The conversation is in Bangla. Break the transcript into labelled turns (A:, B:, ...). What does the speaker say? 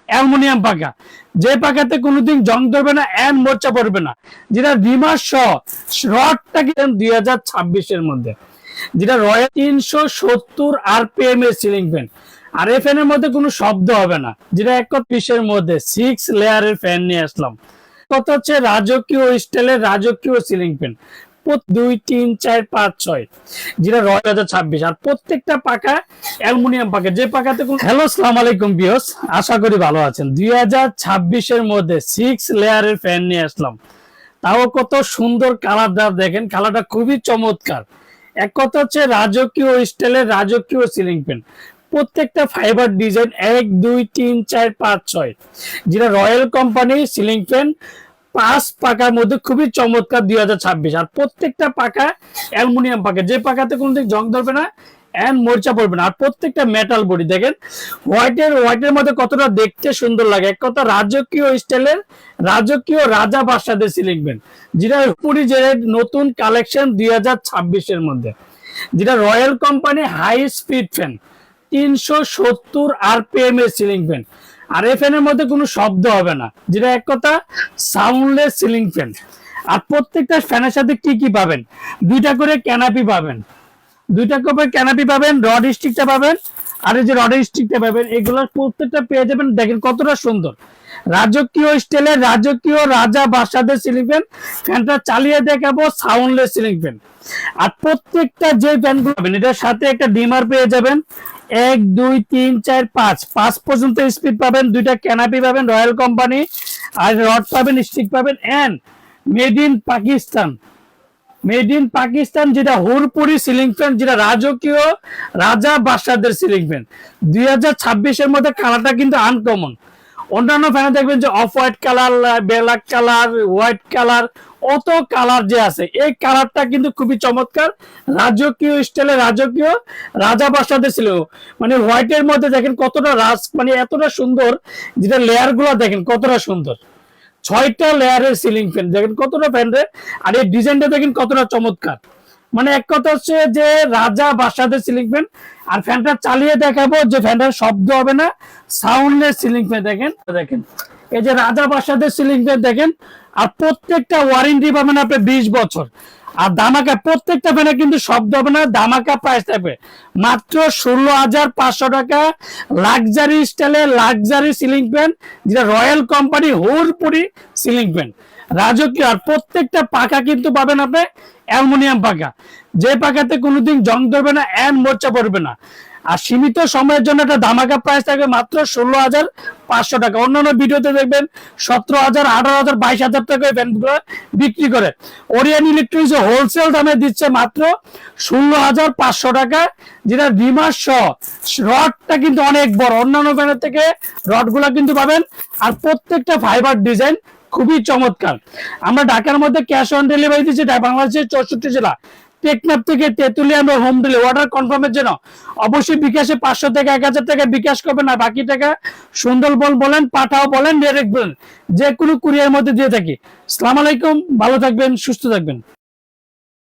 A: অ্যালুমিনিয়াম পাকা, যে পাকাতে কোনোদিন জং ধরবে না এন্ড মোর্চা পড়বে না, যেটা রিমার সহ রডটা কিনেন 2026 এর মধ্যে, যেটা রয়্যাল 370 আরপিএম এর সিলিং ফ্যান। আর এই ফ্যানের মধ্যে কোনো শব্দ হবে না, যেটা 130 মধ্যে 6 লেয়ারের ফ্যান নিয়ে আসলাম। কত হচ্ছে রাজকীয় স্টাইলের রাজকীয় সিলিং ফ্যান, 2 3 4 5 6, যেটা রয়্যাল 2026। আর প্রত্যেকটা পাকা অ্যালুমিনিয়াম পাকা, যে পাকাতে কোনো। হ্যালো, আসসালামু আলাইকুম ভিউয়ার্স, আশা করি ভালো আছেন। 2026 এর মধ্যে 6 লেয়ারের ফ্যান নিয়ে আসলাম, তাও কত সুন্দর কালার। দেখেন কালারটা খুবই চমৎকার। এক কথা হচ্ছে রাজকীয় স্টাইলের রাজকীয় সিলিং ফ্যান, প্রত্যেকটা ফাইবার ডিজাইন 1 2 3 4 5 6, যেটা রয়্যাল কোম্পানি সিলিং ফ্যান 5 পাকার মধ্যে খুবই চমৎকার 2026। আর প্রত্যেকটা পাকা অ্যালুমিনিয়াম পাকা, যে পাকাতে কোনোদিন জং ধরবে না এন্ড মোর্চা পড়বে না। আর প্রত্যেকটা মেটাল বডি দেখেন, হোয়াইটের মধ্যে কতটা দেখতে সুন্দর লাগে। এক কথা রাজকীয় স্টাইলের রাজকীয় রাজা বাদশাদের সিলিং ফ্যান, যেটা পুরি যে নতুন কালেকশন 2026 এর মধ্যে, যেটা royal company high speed fan 370 RPM এর সিলিং ফ্যান। আর এই ফ্যানের মধ্যে কোনো শব্দ হবে না, যেটা এক কথা সাউন্ডলেস সিলিং ফ্যান। আর প্রত্যেকটা ফ্যানের সাথে কি কি পাবেন, দুইটা করে ক্যানাপি পাবেন, দুইটা করে ক্যানাপি পাবেন, রড স্টিকটা পাবেন, আর এই যে রডের স্টিকটা পাবেন, এগুলো প্রত্যেকটা পেয়ে যাবেন। দেখেন কতটা সুন্দর রাজকীয় স্টাইলের রাজকীয় রাজা বাদশাদের সিলিং ফ্যান। ফ্যানটা চালিয়ে দেখাবো সাউন্ডলেস সিলিং ফ্যান। আর প্রত্যেকটা যে ফ্যানগুলো পাবেন এটার সাথে একটা ডিমার পেয়ে যাবেন, 1 2 3 4 5 পর্যন্ত স্পিড পাবেন, দুইটা ক্যানাপি পাবেন রয়্যাল কোম্পানি, আর রড পাবেন, স্টিক পাবেন, এন্ড মেড ইন পাকিস্তান, যেটা হুরপুরি সিলিং ফ্যান, যেটা রাজকীয় রাজা বাদশাদের সিলিং ফ্যান 2026 এর মধ্যে। কালারটা কিন্তু আনকমন। অন্যান্য ফ্যানে দেখবেন যে off white colour, black colour, white colour, অত কালার যে আছে, এই কালারটা কিন্তু খুবই চমৎকার রাজকীয় স্টাইলে রাজকীয় রাজা বাদশাদের ছিল। মানে হোয়াইটের মধ্যে দেখেন কতটা মানে এতটা সুন্দর, যেটা লেয়ার গুলো দেখেন কতটা সুন্দর, 6টা লেয়ারের সিলিং ফ্যান দেখেন কতটা ফ্যান রে। আর এই ডিজাইনটা দেখেন কতটা চমৎকার। মানে এক কথা হচ্ছে যে রাজা বাদশাদের সিলিং ফ্যান। আর ফ্যানটা চালিয়ে দেখাবো যে ফ্যানটার শব্দ হবে না, সাউন্ডলেস সিলিং ফ্যান। দেখেন এই যে রাজা বাদশাদের সিলিং ফ্যান দেখেন। আর প্রত্যেকটা ওয়ারেন্টি পাবেন আপনি 20 বছর। আর দামাকা প্রত্যেকটা ফ্যানে কিন্তু শব্দ হবে না, দামাকা প্রাইস থাকবে মাত্র 16,500 টাকা। লাক্সারি স্টাইলে লাক্সারি সিলিং ফ্যান, যেটা রয়্যাল কোম্পানি হুরপুরি সিলিং ফ্যান রাজকীয়। আর প্রত্যেকটা পাকা কিন্তু পাবেন আপনি অ্যালুমিনিয়াম পাকা, যে পাকাতে কোনোদিন জং ধরবে না এন্ড মোর্চা পড়বে না। আর সীমিত সময়ের জন্য একটা ধামাকা প্রাইস থাকবে মাত্র 16,500 টাকা। অন্যান্য ভিডিওতে দেখবেন 17,000 18,000 22,000 টাকা ফ্যানগুলো বিক্রি করে। ওরিয়ন ইলেকট্রনিক্স হোলসেল দামে দিচ্ছে মাত্র 16,500 টাকা, যেটা রিমার সহ রডটা কিন্তু অনেক বড়, অন্যান্য ফ্যানের থেকে রডগুলো কিন্তু পাবেন। আর প্রত্যেকটা ফাইবার ডিজাইন খুবই চমৎকার। আমরা ঢাকার মধ্যে ক্যাশ অন ডেলিভারি দিচ্ছি, বাংলাদেশের 64 জেলা, টেকনাফ থেকে তেতুলিয়া আমরা হোম ডেলিভারি। অর্ডার কনফার্মের জন্য অবশ্যই বিকাশে 500 থেকে 1,000 টাকা বিকাশ করবেন, আর বাকি টাকা সুন্দরবন বলেন, পাঠাও বলেন, ডাইরেক্ট বলেন, যে কোনো কুরিয়ার মধ্যে দিয়ে থাকি। আসসালামু আলাইকুম, ভালো থাকবেন, সুস্থ থাকবেন।